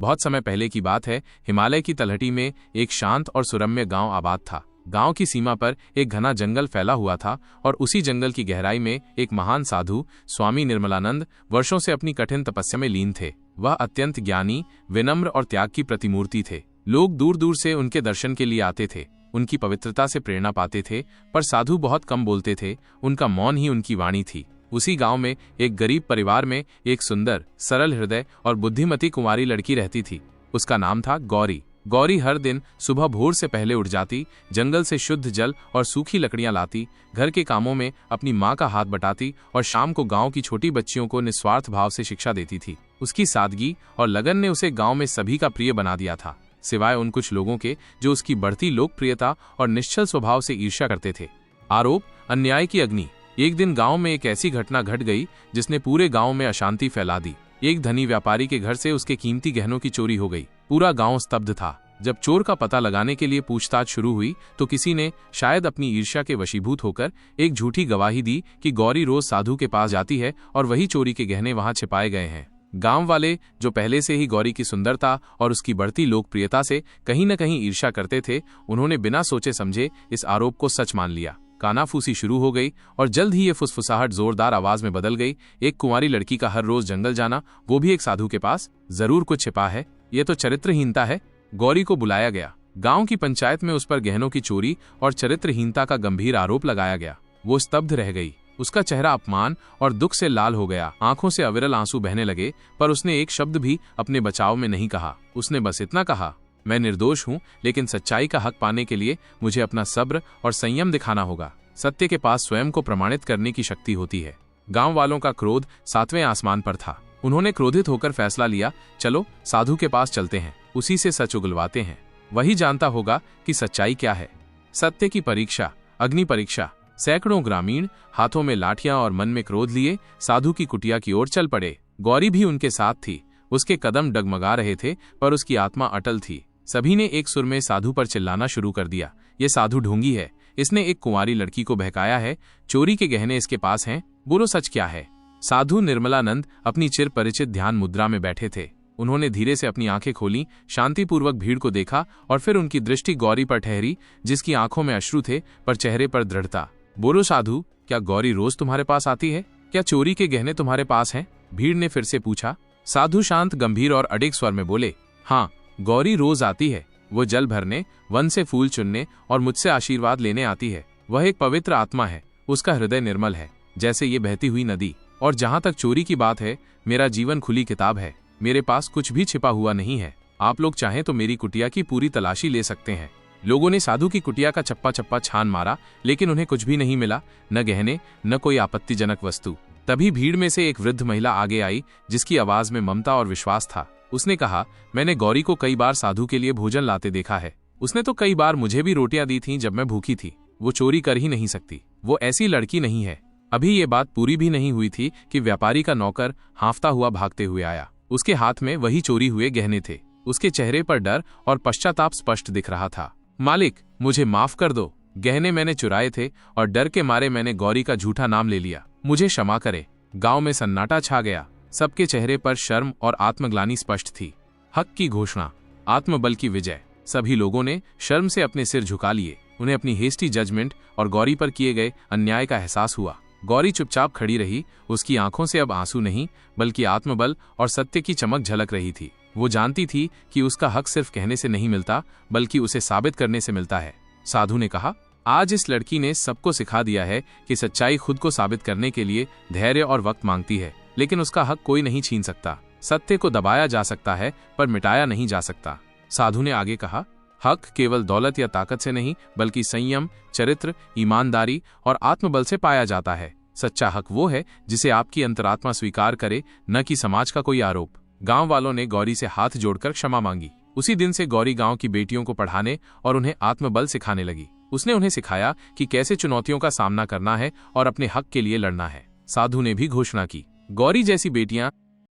बहुत समय पहले की बात है। हिमालय की तलहटी में एक शांत और सुरम्य गांव आबाद था। गांव की सीमा पर एक घना जंगल फैला हुआ था और उसी जंगल की गहराई में एक महान साधु स्वामी निर्मलानंद वर्षों से अपनी कठिन तपस्या में लीन थे। वह अत्यंत ज्ञानी, विनम्र और त्याग की प्रतिमूर्ति थे। लोग दूर दूर से उनके दर्शन के लिए आते थे, उनकी पवित्रता से प्रेरणा पाते थे। पर साधु बहुत कम बोलते थे, उनका मौन ही उनकी वाणी थी। उसी गांव में एक गरीब परिवार में एक सुंदर, सरल हृदय और बुद्धिमती कुंवारी लड़की रहती थी। उसका नाम था गौरी। गौरी हर दिन सुबह भोर से पहले उठ जाती, जंगल से शुद्ध जल और सूखी लकड़ियां लाती, घर के कामों में अपनी माँ का हाथ बटाती और शाम को गांव की छोटी बच्चियों को निस्वार्थ भाव से शिक्षा देती थी। उसकी सादगी और लगन ने उसे गांव में सभी का प्रिय बना दिया था, सिवाय उन कुछ लोगों के जो उसकी बढ़ती लोकप्रियता और निश्चल स्वभाव से ईर्ष्या करते थे। आरोप, अन्याय की अग्नि। एक दिन गांव में एक ऐसी घटना घट गई जिसने पूरे गांव में अशांति फैला दी। एक धनी व्यापारी के घर से उसके कीमती गहनों की चोरी हो गई। पूरा गांव स्तब्ध था। जब चोर का पता लगाने के लिए पूछताछ शुरू हुई तो किसी ने, शायद अपनी ईर्ष्या के वशीभूत होकर, एक झूठी गवाही दी कि गौरी रोज साधु के पास जाती है और वही चोरी के गहने वहां छिपाए गए हैं। गांव वाले, जो पहले से ही गौरी की सुंदरता और उसकी बढ़ती लोकप्रियता से कहीं न कहीं ईर्ष्या करते थे, उन्होंने बिना सोचे समझे इस आरोप को सच मान लिया। कानाफूसी शुरू हो गई और जल्द ही ये फुसफुसाहट जोरदार आवाज में बदल गई। एक कुंवारी लड़की का हर रोज जंगल जाना, वो भी एक साधु के पास, जरूर कुछ छिपा है। ये तो चरित्रहीनता है। गौरी को बुलाया गया। गांव की पंचायत में उस पर गहनों की चोरी और चरित्रहीनता का गंभीर आरोप लगाया गया। वो स्तब्ध रह गई। उसका चेहरा अपमान और दुख से लाल हो गया, आंखों से अविरल आंसू बहने लगे, पर उसने एक शब्द भी अपने बचाव में नहीं कहा। उसने बस इतना कहा, मैं निर्दोष हूं, लेकिन सच्चाई का हक पाने के लिए मुझे अपना सब्र और संयम दिखाना होगा। सत्य के पास स्वयं को प्रमाणित करने की शक्ति होती है। गांव वालों का क्रोध 7वें आसमान पर था। उन्होंने क्रोधित होकर फैसला लिया, चलो साधु के पास चलते हैं, उसी से सच उगलवाते हैं। वही जानता होगा कि सच्चाई क्या है। सत्य की परीक्षा, अग्नि परीक्षा। सैकड़ों ग्रामीण हाथों में लाठियां और मन में क्रोध लिए साधु की कुटिया की ओर चल पड़े। गौरी भी उनके साथ थी। उसके कदम डगमगा रहे थे, पर उसकी आत्मा अटल थी। सभी ने एक सुर में साधु पर चिल्लाना शुरू कर दिया, ये साधु ढोंगी है, इसने एक कुंवारी लड़की को बहकाया है, चोरी के गहने इसके पास हैं, बोलो सच क्या है। साधु निर्मलानंद अपनी चिर परिचित ध्यान मुद्रा में बैठे थे। उन्होंने धीरे से अपनी आंखें खोली, शांतिपूर्वक भीड़ को देखा और फिर उनकी दृष्टि गौरी पर ठहरी, जिसकी आंखों में अश्रु थे पर चेहरे पर दृढ़ता। बोलो साधु, क्या गौरी रोज तुम्हारे पास आती है? क्या चोरी के गहने तुम्हारे पास हैं? भीड़ ने फिर से पूछा। साधु शांत, गंभीर और अडिग स्वर में बोले, हाँ, गौरी रोज आती है। वो जल भरने, वन से फूल चुनने और मुझसे आशीर्वाद लेने आती है। वह एक पवित्र आत्मा है। उसका हृदय निर्मल है, जैसे ये बहती हुई नदी। और जहां तक चोरी की बात है, मेरा जीवन खुली किताब है। मेरे पास कुछ भी छिपा हुआ नहीं है। आप लोग चाहें तो मेरी कुटिया की पूरी तलाशी ले सकते हैं। लोगों ने साधु की कुटिया का चप्पा चप्पा छान मारा, लेकिन उन्हें कुछ भी नहीं मिला, न गहने, न कोई आपत्तिजनक वस्तु। तभी भीड़ में से एक वृद्ध महिला आगे आई, जिसकी आवाज में ममता और विश्वास था। उसने कहा, मैंने गौरी को कई बार साधु के लिए भोजन लाते देखा है। उसने तो कई बार मुझे भी रोटियां दी थीं जब मैं भूखी थी। वो चोरी कर ही नहीं सकती। वो ऐसी लड़की नहीं है। अभी ये बात पूरी भी नहीं हुई थी कि व्यापारी का नौकर हांफता हुआ भागते हुए आया। उसके हाथ में वही चोरी हुए गहने थे। उसके चेहरे पर डर और पश्चाताप स्पष्ट दिख रहा था। मालिक, मुझे माफ कर दो। गहने मैंने चुराए थे और डर के मारे मैंने गौरी का झूठा नाम ले लिया। मुझे क्षमा करे। गांव में सन्नाटा छा गया। सबके चेहरे पर शर्म और आत्मग्लानि स्पष्ट थी। हक की घोषणा, आत्मबल की विजय। सभी लोगों ने शर्म से अपने सिर झुका लिए। उन्हें अपनी हेस्टी जजमेंट और गौरी पर किए गए अन्याय का एहसास हुआ। गौरी चुपचाप खड़ी रही। उसकी आंखों से अब आंसू नहीं, बल्कि आत्मबल और सत्य की चमक झलक रही थी। वो जानती थी कि उसका हक सिर्फ कहने से नहीं मिलता, बल्कि उसे साबित करने से मिलता है। साधु ने कहा, आज इस लड़की ने सबको सिखा दिया है कि सच्चाई खुद को साबित करने के लिए धैर्य और वक्त मांगती है, लेकिन उसका हक कोई नहीं छीन सकता। सत्य को दबाया जा सकता है, पर मिटाया नहीं जा सकता। साधु ने आगे कहा, हक केवल दौलत या ताकत से नहीं, बल्कि संयम, चरित्र, ईमानदारी और आत्मबल से पाया जाता है। सच्चा हक वो है जिसे आपकी अंतरात्मा स्वीकार करे, न कि समाज का कोई आरोप। गांव वालों ने गौरी से हाथ जोड़कर क्षमा मांगी। उसी दिन से गौरी गांव की बेटियों को पढ़ाने और उन्हें आत्मबल सिखाने लगी। उसने उन्हें सिखाया कि कैसे चुनौतियों का सामना करना है और अपने हक के लिए लड़ना है। साधु ने भी घोषणा की, गौरी जैसी बेटियां